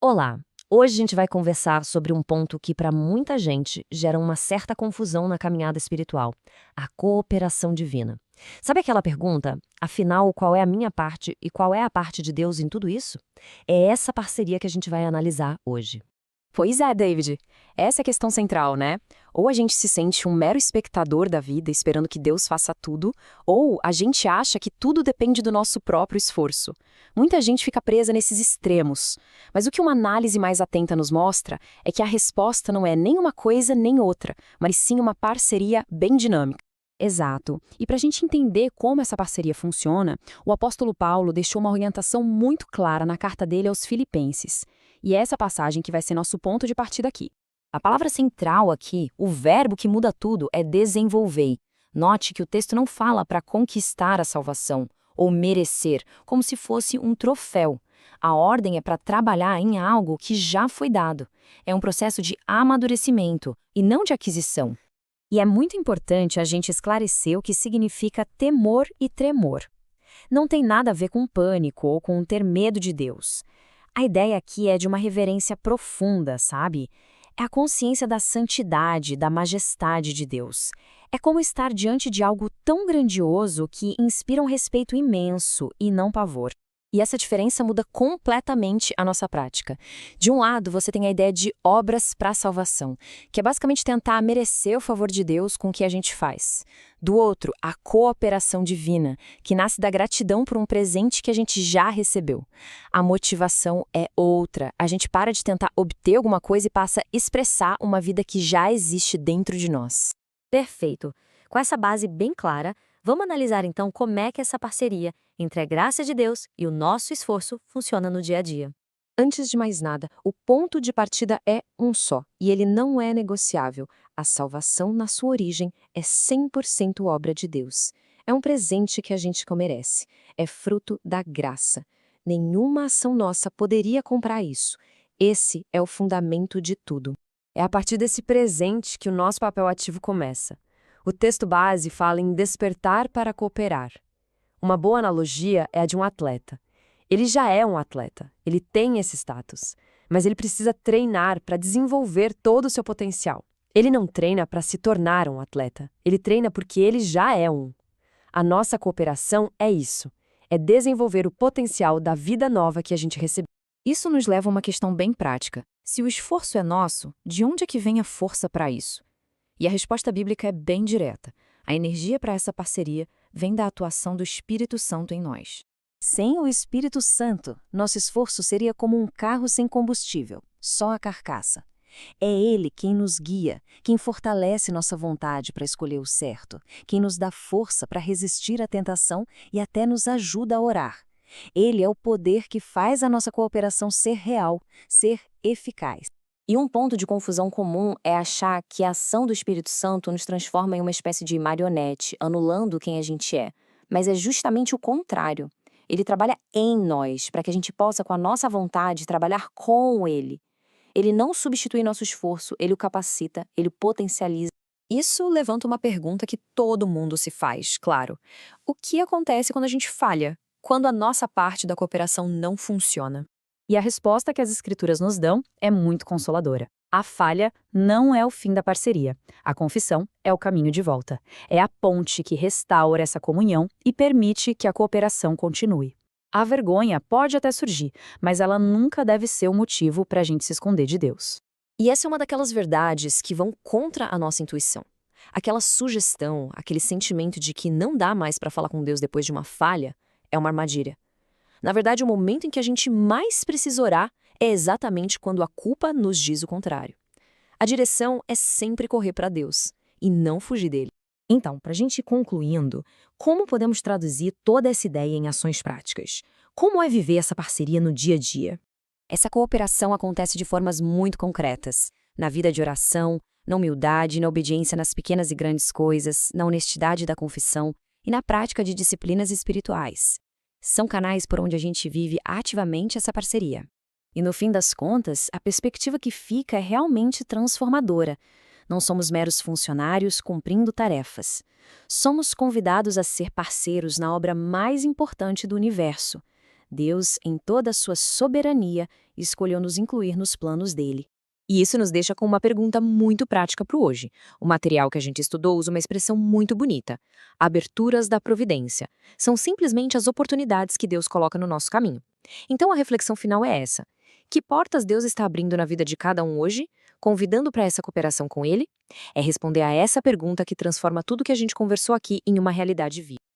Olá! Hoje a gente vai conversar sobre um ponto que, para muita gente, gera uma certa confusão na caminhada espiritual: a cooperação divina. Sabe aquela pergunta, afinal, qual é a minha parte e qual é a parte de Deus em tudo isso? É essa parceria que a gente vai analisar hoje. Pois é, David. Essa é a questão central, né? Ou a gente se sente um mero espectador da vida esperando que Deus faça tudo, ou a gente acha que tudo depende do nosso próprio esforço. Muita gente fica presa nesses extremos. Mas o que uma análise mais atenta nos mostra é que a resposta não é nem uma coisa nem outra, mas sim uma parceria bem dinâmica. Exato. E para a gente entender como essa parceria funciona, o apóstolo Paulo deixou uma orientação muito clara na carta dele aos Filipenses. E é essa passagem que vai ser nosso ponto de partida aqui. A palavra central aqui, o verbo que muda tudo, é desenvolvei. Note que o texto não fala para conquistar a salvação ou merecer, como se fosse um troféu. A ordem é para trabalhar em algo que já foi dado. É um processo de amadurecimento e não de aquisição. E é muito importante a gente esclarecer o que significa temor e tremor. Não tem nada a ver com pânico ou com ter medo de Deus. A ideia aqui é de uma reverência profunda, sabe? É a consciência da santidade, da majestade de Deus. É como estar diante de algo tão grandioso que inspira um respeito imenso e não pavor. E essa diferença muda completamente a nossa prática. De um lado, você tem a ideia de obras para a salvação, que é basicamente tentar merecer o favor de Deus com o que a gente faz. Do outro, a cooperação divina, que nasce da gratidão por um presente que a gente já recebeu. A motivação é outra. A gente para de tentar obter alguma coisa e passa a expressar uma vida que já existe dentro de nós. Perfeito! Com essa base bem clara, vamos analisar então como é que essa parceria entre a graça de Deus e o nosso esforço funciona no dia a dia. Antes de mais nada, o ponto de partida é um só, e ele não é negociável. A salvação, na sua origem, é 100% obra de Deus. É um presente que a gente merece. É fruto da graça. Nenhuma ação nossa poderia comprar isso. Esse é o fundamento de tudo. É a partir desse presente que o nosso papel ativo começa. O texto base fala em despertar para cooperar. Uma boa analogia é a de um atleta. Ele já é um atleta, ele tem esse status, mas ele precisa treinar para desenvolver todo o seu potencial. Ele não treina para se tornar um atleta, ele treina porque ele já é um. A nossa cooperação é isso, é desenvolver o potencial da vida nova que a gente recebeu. Isso nos leva a uma questão bem prática. Se o esforço é nosso, de onde é que vem a força para isso? E a resposta bíblica é bem direta. A energia para essa parceria vem da atuação do Espírito Santo em nós. Sem o Espírito Santo, nosso esforço seria como um carro sem combustível, só a carcaça. É Ele quem nos guia, quem fortalece nossa vontade para escolher o certo, quem nos dá força para resistir à tentação e até nos ajuda a orar. Ele é o poder que faz a nossa cooperação ser real, ser eficaz. E um ponto de confusão comum é achar que a ação do Espírito Santo nos transforma em uma espécie de marionete, anulando quem a gente é. Mas é justamente o contrário. Ele trabalha em nós, para que a gente possa, com a nossa vontade, trabalhar com ele. Ele não substitui nosso esforço, ele o capacita, ele o potencializa. Isso levanta uma pergunta que todo mundo se faz, claro. O que acontece quando a gente falha? Quando a nossa parte da cooperação não funciona? E a resposta que as escrituras nos dão é muito consoladora. A falha não é o fim da parceria. A confissão é o caminho de volta. É a ponte que restaura essa comunhão e permite que a cooperação continue. A vergonha pode até surgir, mas ela nunca deve ser o motivo para a gente se esconder de Deus. E essa é uma daquelas verdades que vão contra a nossa intuição. Aquela sugestão, aquele sentimento de que não dá mais para falar com Deus depois de uma falha, é uma armadilha. Na verdade, o momento em que a gente mais precisa orar é exatamente quando a culpa nos diz o contrário. A direção é sempre correr para Deus e não fugir dele. Então, para a gente ir concluindo, como podemos traduzir toda essa ideia em ações práticas? Como é viver essa parceria no dia a dia? Essa cooperação acontece de formas muito concretas, na vida de oração, na humildade, na obediência nas pequenas e grandes coisas, na honestidade da confissão e na prática de disciplinas espirituais. São canais por onde a gente vive ativamente essa parceria. E no fim das contas, a perspectiva que fica é realmente transformadora. Não somos meros funcionários cumprindo tarefas. Somos convidados a ser parceiros na obra mais importante do universo. Deus, em toda a sua soberania, escolheu nos incluir nos planos dele. E isso nos deixa com uma pergunta muito prática para o hoje. O material que a gente estudou usa uma expressão muito bonita: aberturas da providência. São simplesmente as oportunidades que Deus coloca no nosso caminho. Então a reflexão final é essa: que portas Deus está abrindo na vida de cada um hoje, convidando para essa cooperação com Ele? É responder a essa pergunta que transforma tudo que a gente conversou aqui em uma realidade viva.